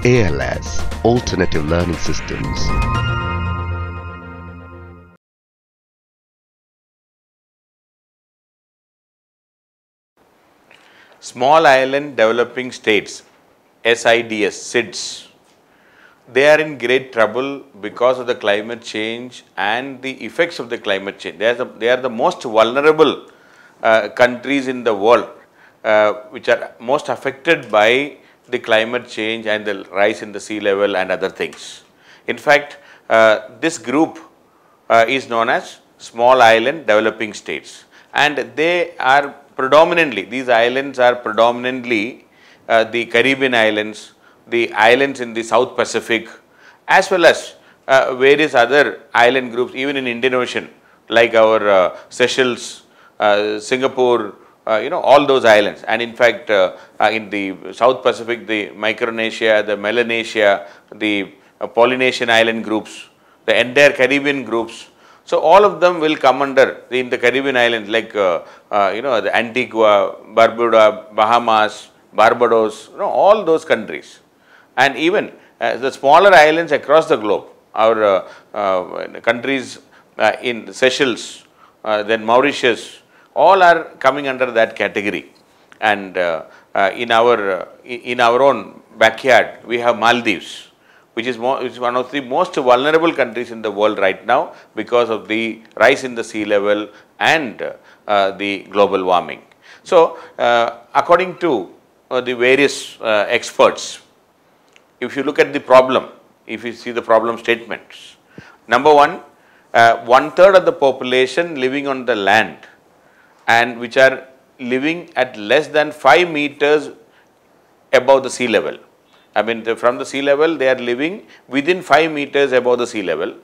ALS, Alternative Learning Systems. Small Island Developing States, SIDS, they are in great trouble because of the climate change and the effects of the climate change. They are the most vulnerable countries in the world which are most affected by the climate change and the rise in the sea level and other things. In fact, this group is known as Small Island Developing States, and they are predominantly, these islands are predominantly the Caribbean islands, the islands in the South Pacific, as well as various other island groups even in Indian Ocean like our Seychelles, Singapore, all those islands. And in fact, in the South Pacific, the Micronesia, the Melanesia, the Polynesian island groups, the entire Caribbean groups. So all of them will come under in the Caribbean islands like the Antigua, Barbuda, Bahamas, Barbados, all those countries, and even the smaller islands across the globe. Our countries in Seychelles, then Mauritius, all are coming under that category. And in our own backyard, we have Maldives, which is one of the most vulnerable countries in the world right now because of the rise in the sea level and the global warming. So, according to the various experts, if you look at the problem, if you see the problem statements, number one, 1/3 of the population living on the land and which are living at less than 5 meters above the sea level. I mean, from the sea level, they are living within 5 meters above the sea level.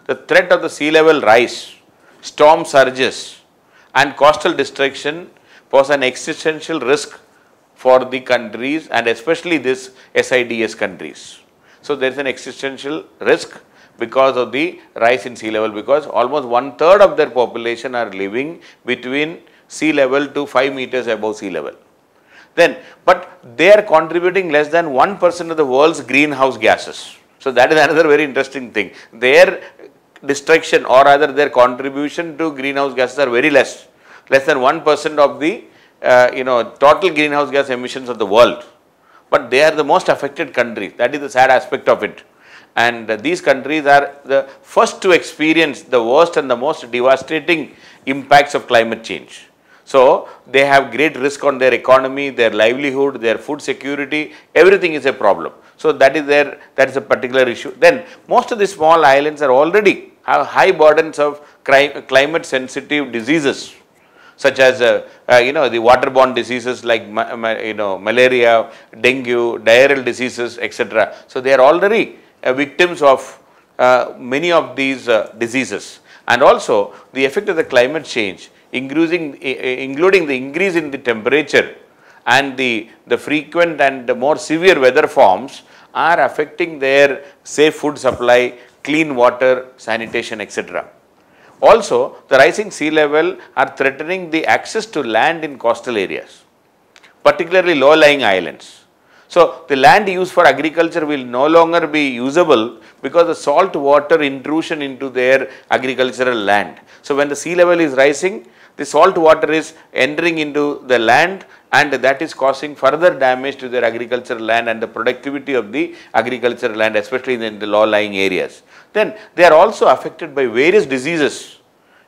The threat of the sea level rise, storm surges, and coastal destruction pose an existential risk for the countries and especially this SIDS countries. So, there is an existential risk because of the rise in sea level, because almost 1/3 of their population are living between sea level to 5 meters above sea level. Then, but they are contributing less than 1% of the world's greenhouse gases. So, that is another very interesting thing. Their destruction or rather their contribution to greenhouse gases are very less than 1% of the total greenhouse gas emissions of the world. But they are the most affected countries. That is the sad aspect of it. And these countries are the first to experience the worst and the most devastating impacts of climate change. So, they have great risk on their economy, their livelihood, their food security, everything is a problem. So, that is a particular issue. Then, most of the small islands are already have high burdens of climate sensitive diseases, such as the waterborne diseases like malaria, dengue, diarrheal diseases, etc. So, they are already victims of many of these diseases, and also the effect of the climate change, including the increase in the temperature and the frequent and the more severe weather forms are affecting their safe food supply, clean water, sanitation, etc. Also, the rising sea level are threatening the access to land in coastal areas, particularly low-lying islands. So, the land used for agriculture will no longer be usable because the salt water intrusion into their agricultural land. So, when the sea level is rising, the salt water is entering into the land and that is causing further damage to their agricultural land and the productivity of the agricultural land, especially in the low-lying areas. Then they are also affected by various diseases,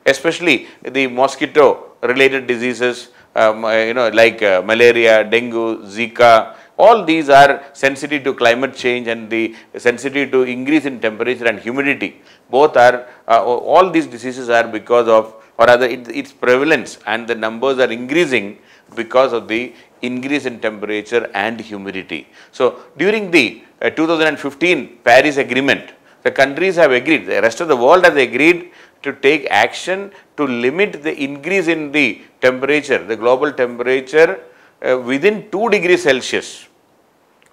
especially the mosquito related diseases like malaria, dengue, Zika. All these are sensitive to climate change and the sensitive to increase in temperature and humidity. Both are all these diseases are because of, or rather its prevalence and the numbers are increasing because of the increase in temperature and humidity. So, during the 2015 Paris Agreement, the countries have agreed, the rest of the world has agreed to take action to limit the increase in the temperature, the global temperature within 2 degrees Celsius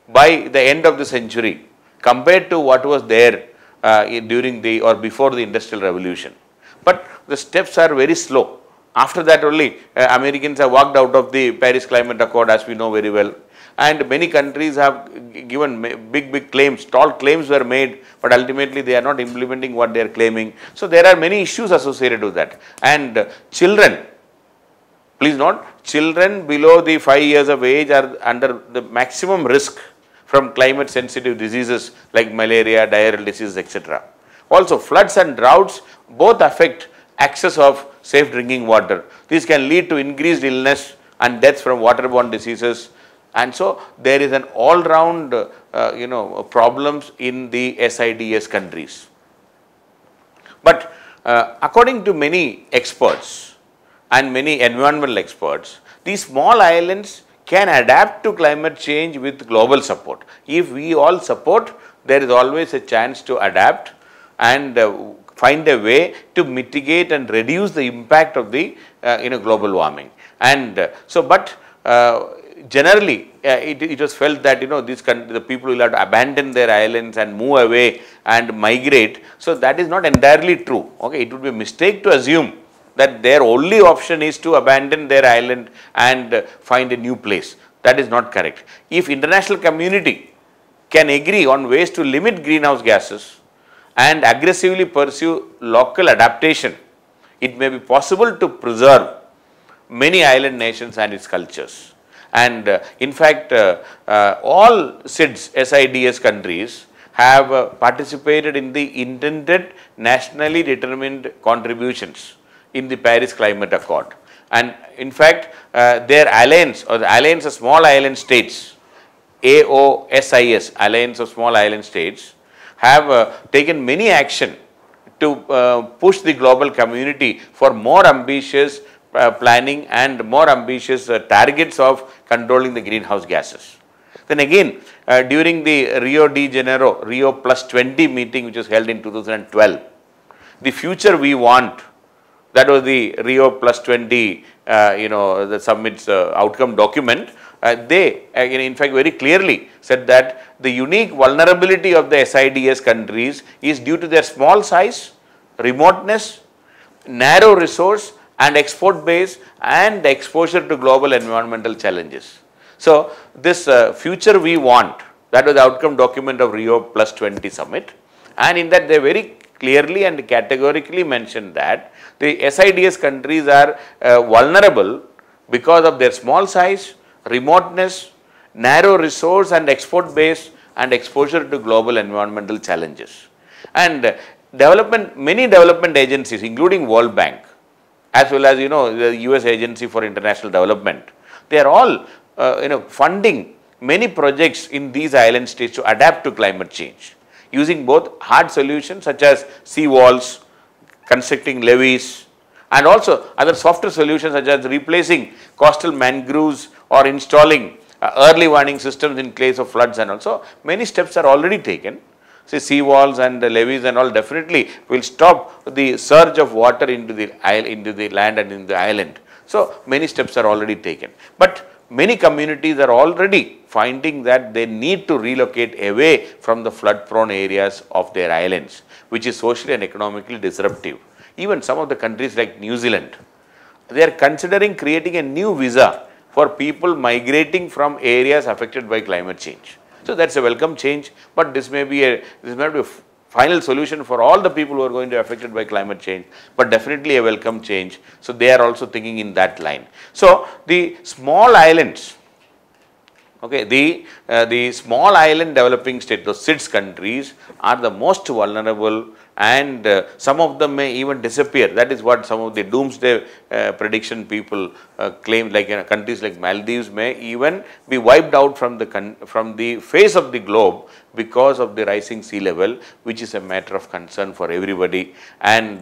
by the end of the century compared to what was there during the or before the Industrial Revolution. But the steps are very slow. After that only Americans have walked out of the Paris Climate Accord, as we know very well. and many countries have given big claims, tall claims were made, but ultimately they are not implementing what they are claiming. So there are many issues associated with that. And children, please note, children below the 5 years of age are under the maximum risk from climate sensitive diseases like malaria, diarrheal diseases, etc. Also floods and droughts both affect access of safe drinking water. These can lead to increased illness and deaths from waterborne diseases, and so there is an all round problems in the SIDS countries. But according to many experts and many environmental experts, these small islands can adapt to climate change with global support. If we all support, there is always a chance to adapt and find a way to mitigate and reduce the impact of the global warming. And generally it was felt that the people will have to abandon their islands and move away and migrate. So that is not entirely true. Okay, it would be a mistake to assume that their only option is to abandon their island and find a new place. That is not correct. If international community can agree on ways to limit greenhouse gases and aggressively pursue local adaptation, it may be possible to preserve many island nations and its cultures. And in fact, all SIDS countries have participated in the intended nationally determined contributions in the Paris Climate Accord. And in fact, their alliance or the alliance of small island states, AOSIS, Alliance of Small Island States, have taken many action to push the global community for more ambitious planning and more ambitious targets of controlling the greenhouse gases. Then again, during the Rio de Janeiro, Rio Plus 20 meeting which was held in 2012, the future we want, that was the Rio Plus 20, the summit's outcome document. They in fact very clearly said that the unique vulnerability of the SIDS countries is due to their small size, remoteness, narrow resource and export base and the exposure to global environmental challenges. So this future we want, that was the outcome document of Rio Plus 20 summit, and in that they very clearly and categorically mentioned that the SIDS countries are vulnerable because of their small size, remoteness, narrow resource and export base and exposure to global environmental challenges. And many development agencies including World Bank as well as the US Agency for International Development, they are all funding many projects in these island states to adapt to climate change, using both hard solutions such as sea walls, constructing levees, and also other softer solutions such as replacing coastal mangroves or installing early warning systems in case of floods, and also many steps are already taken. Say sea walls and the levees and all definitely will stop the surge of water into the land and in the island. So many steps are already taken. But many communities are already finding that they need to relocate away from the flood prone areas of their islands, which is socially and economically disruptive. Even some of the countries like New Zealand, they are considering creating a new visa for people migrating from areas affected by climate change. So that's a welcome change, but this may be a final solution for all the people who are going to be affected by climate change, but definitely a welcome change. So they are also thinking in that line. So the small islands, okay, the small island developing states, the SIDS countries are the most vulnerable, and some of them may even disappear. That is what some of the doomsday prediction people claim, like countries like Maldives may even be wiped out from the face of the globe because of the rising sea level, which is a matter of concern for everybody. And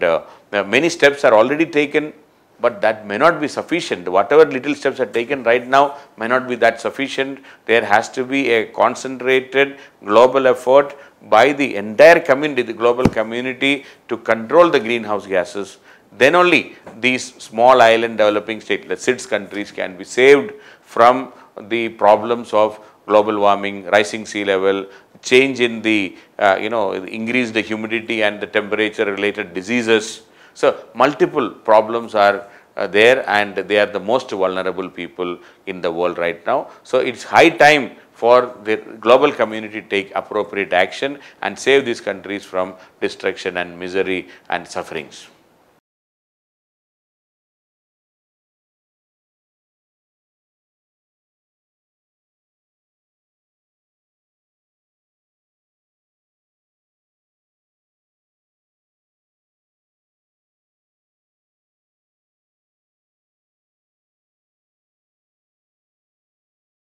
many steps are already taken, but that may not be sufficient. Whatever little steps are taken right now may not be that sufficient. There has to be a concentrated global effort by the entire community, the global community, to control the greenhouse gases. Then only these small island developing states, the SIDS countries, can be saved from the problems of global warming, rising sea level, change in the increase the humidity and the temperature related diseases. So multiple problems are there, and they are the most vulnerable people in the world right now. So it's high time for the global community to take appropriate action and save these countries from destruction and misery and sufferings.